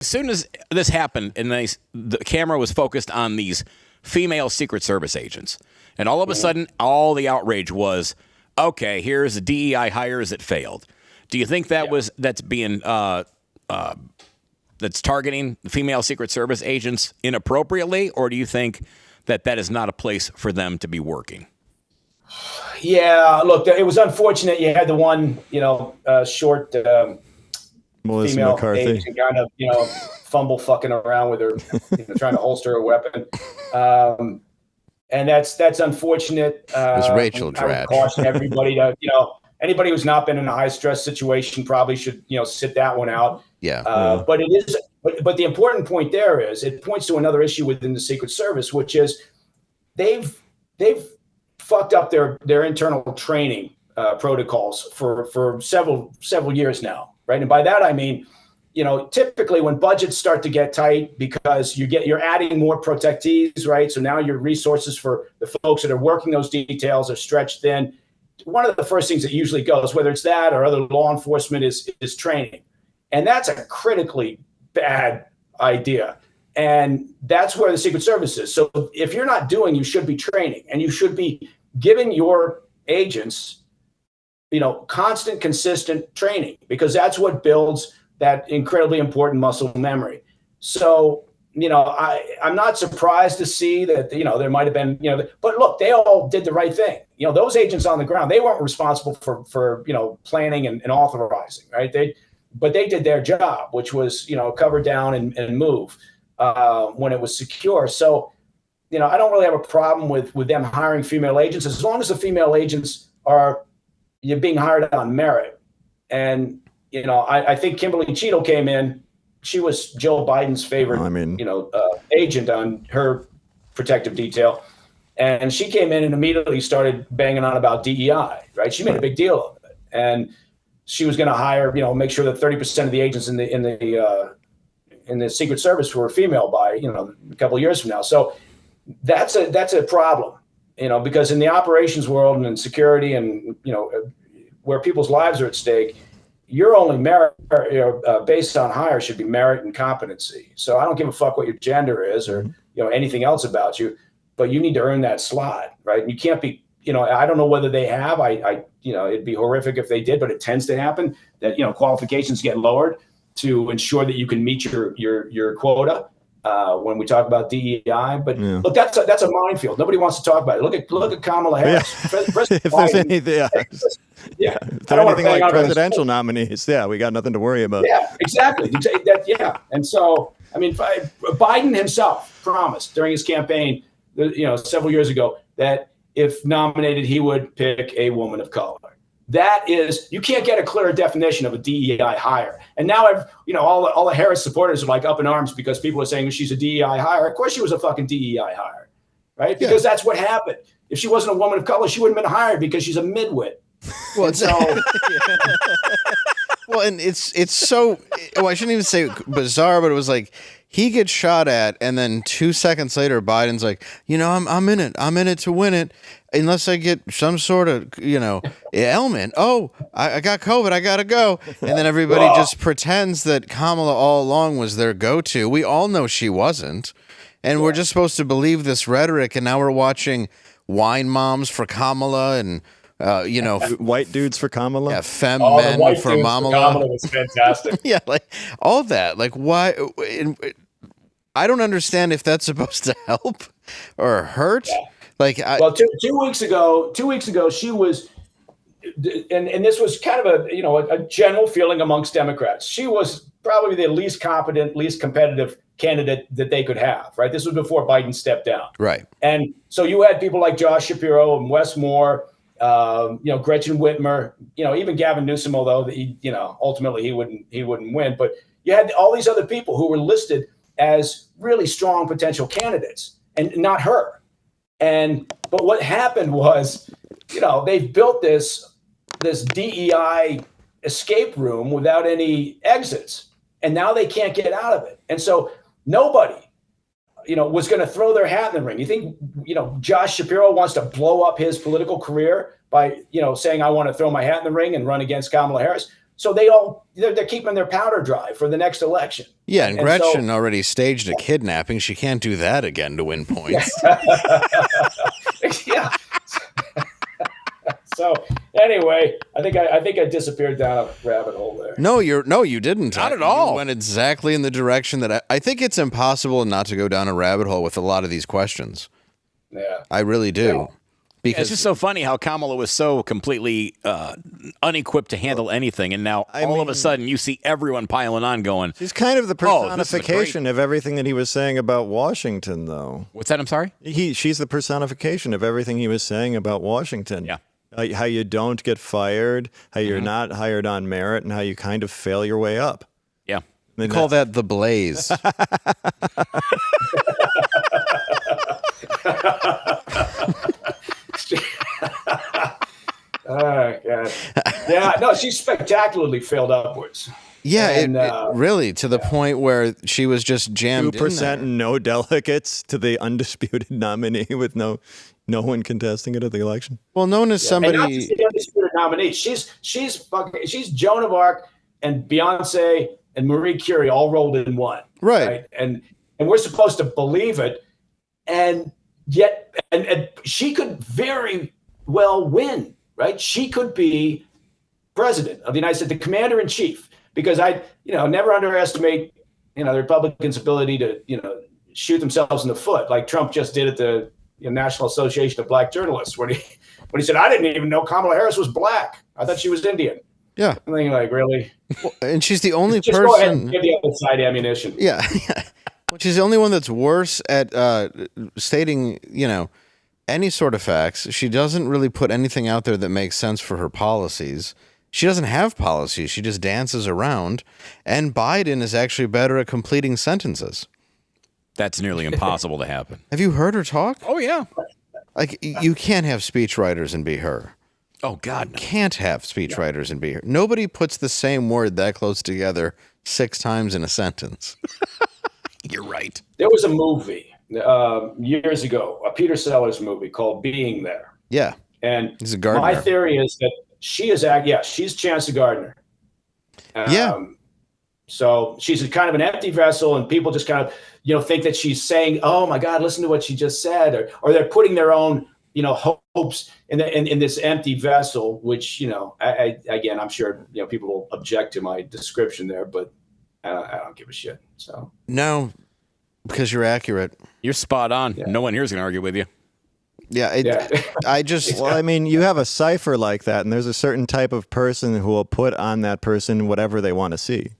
As soon as this happened and the camera was focused on these female Secret Service agents, and all of a sudden, all the outrage was, okay, here's the DEI hires that failed. Do you think that's being that's targeting female Secret Service agents inappropriately, or do you think that is not a place for them to be working? Yeah, look, it was unfortunate. You had the one, short Melissa female McCarthy agent kind of, fumble fucking around with her, trying to holster a weapon. And that's unfortunate. It was Rachel Dratch. I would caution everybody to, anybody who's not been in a high stress situation probably should, sit that one out. Yeah. But it is, but the important point there is it points to another issue within the Secret Service, which is they've fucked up their internal training protocols for several years now, right? And by that I mean, typically when budgets start to get tight because you're adding more protectees, right? So now your resources for the folks that are working those details are stretched thin. One of the first things that usually goes, whether it's that or other law enforcement, is training, and that's a critically bad idea. And that's where the Secret Service is. So if you're not doing, you should be training, and you should be giving your agents, constant, consistent training, because that's what builds that incredibly important muscle memory. So, I'm not surprised to see that, there might've been, but look, they all did the right thing. Those agents on the ground, they weren't responsible for planning and authorizing, right? But they did their job, which was, cover down and move when it was secure. So, I don't really have a problem with them hiring female agents, as long as the female agents are being hired on merit. And, I think Kimberly Cheadle came in. She was Joe Biden's favorite, agent on her protective detail. And she came in and immediately started banging on about DEI, right? She made a big deal of it. And she was going to hire, make sure that 30% of the agents in the Secret Service were female by, a couple of years from now. So that's a problem, because in the operations world and in security and, where people's lives are at stake, your only merit based on hire should be merit and competency. So I don't give a fuck what your gender is or, anything else about you, but you need to earn that slot, right? And you can't be, I don't know whether they have, it'd be horrific if they did, but it tends to happen that, qualifications get lowered to ensure that you can meet your quota when we talk about DEI. But look, that's a minefield. Nobody wants to talk about it. Look at Kamala Harris. If there's anything, if they're anything like presidential nominees, we got nothing to worry about. Yeah, exactly. And so, Biden himself promised during his campaign, several years ago, that if nominated, he would pick a woman of color. That is, you can't get a clearer definition of a DEI hire. And now, all the Harris supporters are like up in arms because people are saying she's a DEI hire. Of course, she was a fucking DEI hire, right? Because that's what happened. If she wasn't a woman of color, she wouldn't have been hired because she's a midwit. Well, and it's so. Well, I shouldn't even say bizarre, but it was like he gets shot at, and then 2 seconds later, Biden's like, I'm in it. I'm in it to win it, unless I get some sort of ailment. Oh, I got COVID. I gotta go. And then everybody just pretends that Kamala all along was their go-to. We all know she wasn't, and we're just supposed to believe this rhetoric. And now we're watching wine moms for Kamala and. White dudes for Kamala. Yeah, femme men for Kamala. Kamala was fantastic. Yeah, like all that. Like why? I don't understand if that's supposed to help or hurt. Yeah. Well, two weeks ago, she was, and this was kind of a general feeling amongst Democrats. She was probably the least competent, least competitive candidate that they could have. Right. This was before Biden stepped down. Right. And so you had people like Josh Shapiro and Wes Moore. Gretchen Whitmer, even Gavin Newsom, although he, ultimately he wouldn't win. But you had all these other people who were listed as really strong potential candidates, and not her. But what happened was, they've built this DEI escape room without any exits, and now they can't get out of it. And so nobody, was going to throw their hat in the ring. You think, Josh Shapiro wants to blow up his political career by, saying, I want to throw my hat in the ring and run against Kamala Harris. So they're keeping their powder dry for the next election. Yeah, and so- Gretchen already staged a kidnapping. She can't do that again to win points. Yeah. So anyway, I think I disappeared down a rabbit hole there. No, you didn't. Not at all. You went exactly in the direction that I think it's impossible not to go down a rabbit hole with a lot of these questions. Yeah. I really do. Yeah. Because It's just so funny how Kamala was so completely unequipped to handle anything, and now all of a sudden you see everyone piling on going, She's kind of the Oh, this is a personification of everything that he was saying about Washington, though. what's that? I'm sorry? She's the personification of everything he was saying about Washington. Yeah. How you don't get fired, how you're not hired on merit, and how you kind of fail your way up. Yeah. we call that the Blaze. Oh, God. Yeah, no, she spectacularly failed upwards. Yeah, And, it really to the point where she was just jammed 2% in there. and no delegates to the undisputed nominee with no one contesting it at the election. Well, known as And not somebody. just the undisputed nominee. She's Joan of Arc and Beyonce and Marie Curie all rolled in one. Right. And we're supposed to believe it, and yet and she could very well win. Right? She could be president of the United States, the commander in chief, because never underestimate, the Republicans' ability to, shoot themselves in the foot like Trump just did at the National Association of Black Journalists when he said, I didn't even know Kamala Harris was black. I thought she was Indian. Yeah. I'm thinking, like, really? Well, and she's the only Just person. go ahead and give the other side ammunition. Yeah. Well, she's the only one that's worse at stating, any sort of facts. She doesn't really put anything out there that makes sense for her policies. She doesn't have policies. She just dances around. And Biden is actually better at completing sentences. That's nearly impossible to happen. Have you heard her talk? Oh, yeah. Like, you can't have speechwriters and be her. Oh, God, no. Can't have speechwriters and be her. Nobody puts the same word that close together 6 times in a sentence. You're right. There was a movie years ago, a Peter Sellers movie called Being There. Yeah. And He's a gardener. my theory is that she's Chancellor Gardner. Yeah. So she's kind of an empty vessel, and people just kind of, think that she's saying, "Oh my God, listen to what she just said," or they're putting their own, hopes in this empty vessel. Which, again, I'm sure people will object to my description there, but I don't give a shit. So No, because you're accurate. You're spot on. Yeah. No one here is going to argue with you. Yeah. I just. Well, I mean, you have a cipher like that, and there's a certain type of person who will put on that person whatever they want to see,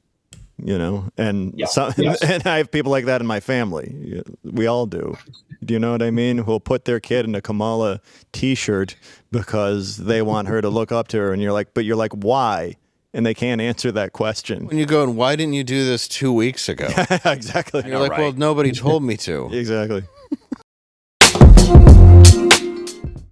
and Yes. and I have people like that in my family. We all do. Do you know what I mean? Who'll put their kid in a Kamala T-shirt because they want her to look up to her, and you're like, why? And they can't answer that question. When you go, and why didn't you do this 2 weeks ago? Exactly. You're like, right. well, nobody told me to. Exactly.